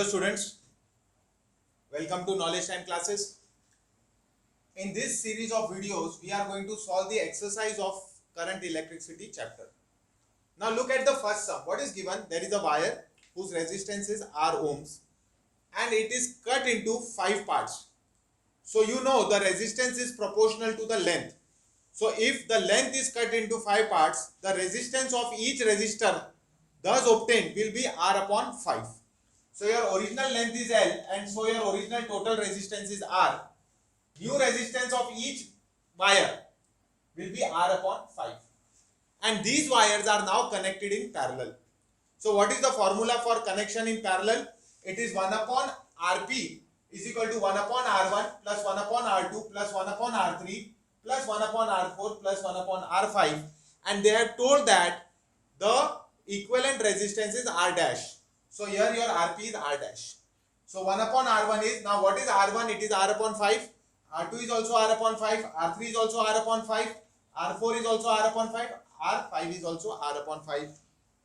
Hello students, welcome to Knowledge Time classes. In this series of videos, we are going to solve the exercise of current electricity chapter. Now look at the first sum. What is given? There is a wire whose resistance is R ohms and it is cut into 5 parts. So you know the resistance is proportional to the length. So if the length is cut into 5 parts, the resistance of each resistor thus obtained will be R upon 5. So your original length is L and so your original total resistance is R. New resistance of each wire will be R upon 5. And these wires are now connected in parallel. So what is the formula for connection in parallel? It is 1 upon Rp is equal to 1 upon R1 plus 1 upon R2 plus 1 upon R3 plus 1 upon R4 plus 1 upon R5. And they have told that the equivalent resistance is R dash. So here your Rp is R dash. So 1 upon R1 is, now what is R1? It is R upon 5. R2 is also R upon 5. R3 is also R upon 5. R4 is also R upon 5. R5 is also R upon 5.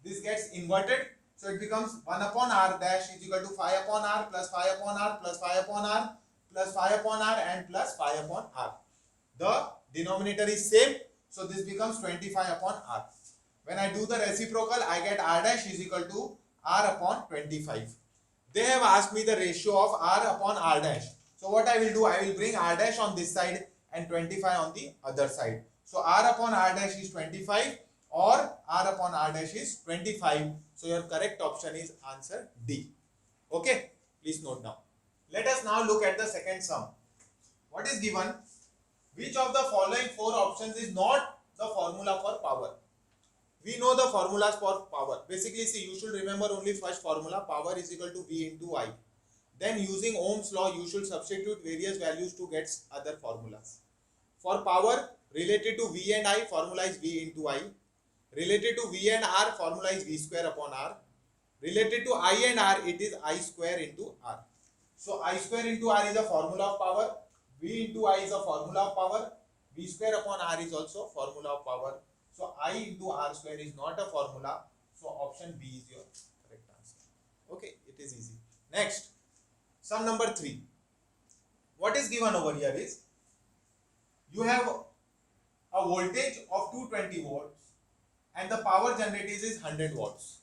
This gets inverted. So it becomes 1 upon R dash is equal to 5 upon R plus 5 upon R plus 5 upon R plus 5 upon R and plus 5 upon R. The denominator is same. So this becomes 25 upon R. When I do the reciprocal, I get R dash is equal to R upon 25. They have asked me the ratio of R upon R dash. So what I will do, I will bring R dash on this side and 25 on the other side. So R upon R dash is 25 or R upon R dash is 25. So your correct option is answer D. Okay, please note down. Let us now look at the second sum. What is given? Which of the following 4 options is not the formula for power? We know the formulas for power. Basically, see, you should remember only first formula. Power is equal to V into I. Then using Ohm's law, you should substitute various values to get other formulas. For power, related to V and I, formula is V into I. Related to V and R, formula is V square upon R. Related to I and R, it is I square into R. So I square into R is a formula of power. V into I is a formula of power. V square upon R is also formula of power. So I into R square is not a formula. So option B is your correct answer. Okay, it is easy. Next, sum number 3. What is given over here is, you have a voltage of 220 volts and the power generated is 100 watts.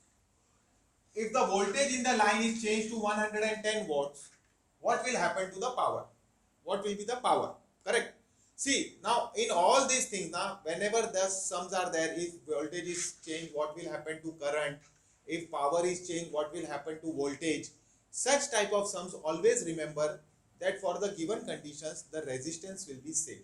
If the voltage in the line is changed to 110 watts, what will happen to the power? What will be the power? Correct? See, now in all these things, now whenever the sums are there, if voltage is changed, what will happen to current? If power is changed, what will happen to voltage? Such type of sums, always remember that for the given conditions, the resistance will be same.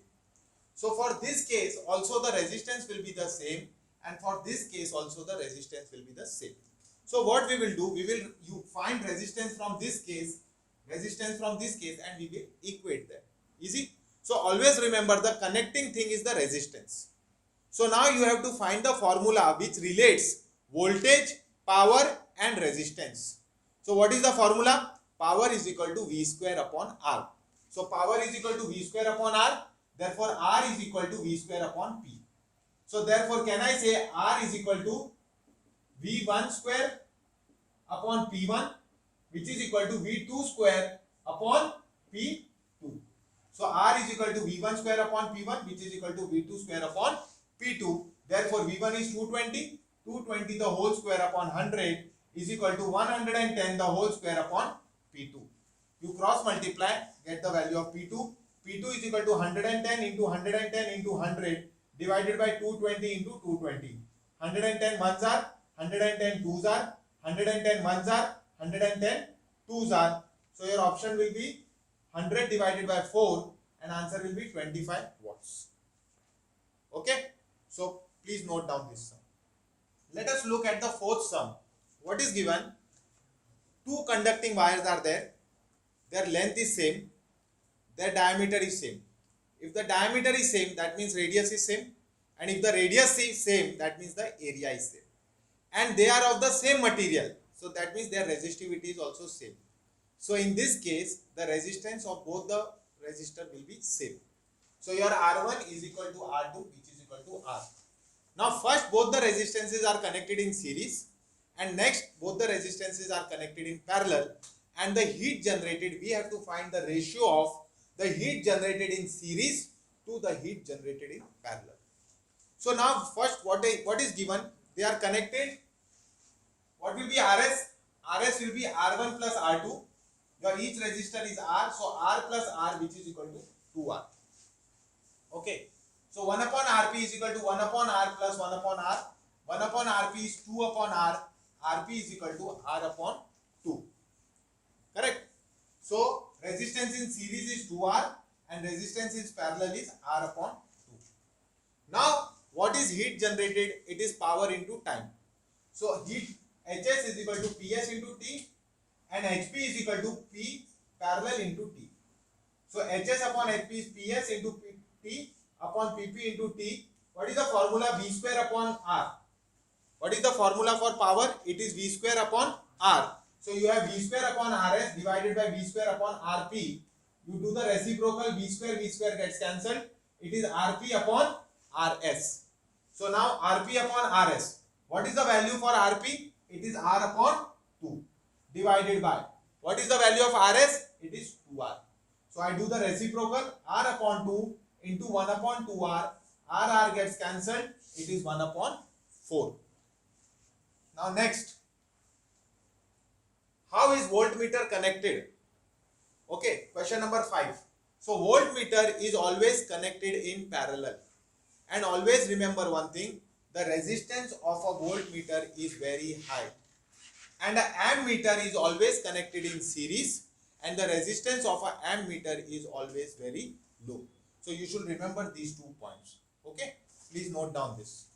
So for this case, also the resistance will be the same, and for this case also the resistance will be the same. So what we will do, you find resistance from this case, and we will equate them. Easy? So always remember the connecting thing is the resistance. So now you have to find the formula which relates voltage, power and resistance. So what is the formula? Power is equal to V square upon R. So power is equal to V square upon R. Therefore R is equal to V square upon P. So therefore can I say R is equal to V1 square upon P1, which is equal to V2 square upon P2. So R is equal to V1 square upon P1, which is equal to V2 square upon P2. Therefore V1 is 220. 220 the whole square upon 100 is equal to 110 the whole square upon P2. You cross multiply, get the value of P2. P2 is equal to 110 into 110 into 100 divided by 220 into 220. 110 ones are, 110 twos are, 110 ones are, 110 twos are. So your option will be 100 divided by 4 and answer will be 25 watts. Okay. So please note down this sum. Let us look at the fourth sum. What is given? 2 conducting wires are there. Their length is same. Their diameter is same. If the diameter is same, that means radius is same. And if the radius is same, that means the area is same. And they are of the same material. So that means their resistivity is also same. So in this case, the resistance of both the resistor will be same. So your R1 is equal to R2, which is equal to R. Now first both the resistances are connected in series and next both the resistances are connected in parallel. and the heat generated, we have to find the ratio of the heat generated in series to the heat generated in parallel. So now first what is given? They are connected. What will be RS? RS will be R1 plus R2. Your each resistor is R, so R plus R, which is equal to 2R. Okay. So 1 upon Rp is equal to 1 upon R plus 1 upon R. 1 upon Rp is 2 upon R. Rp is equal to R upon 2. Correct? So resistance in series is 2R and resistance in parallel is R upon 2. Now what is heat generated? It is power into time. So heat Hs is equal to Ps into T and Hp is equal to P parallel into T. So Hs upon Hp is Ps into T upon Pp into T. What is the formula? V square upon R. What is the formula for power? It is V square upon R. So you have V square upon Rs divided by V square upon Rp. You do the reciprocal, V square gets cancelled. It is Rp upon Rs. So now Rp upon Rs. What is the value for Rp? It is R upon 2 divided by. What is the value of Rs? It is 2R. So I do the reciprocal, R upon 2 into 1 upon 2R. R gets cancelled. It is 1 upon 4. Now next, how is voltmeter connected? Okay, question number 5. So voltmeter is always connected in parallel. And always remember one thing, the resistance of a voltmeter is very high. And an ammeter is always connected in series and the resistance of an ammeter is always very low. So you should remember these 2 points. Okay, please note down this.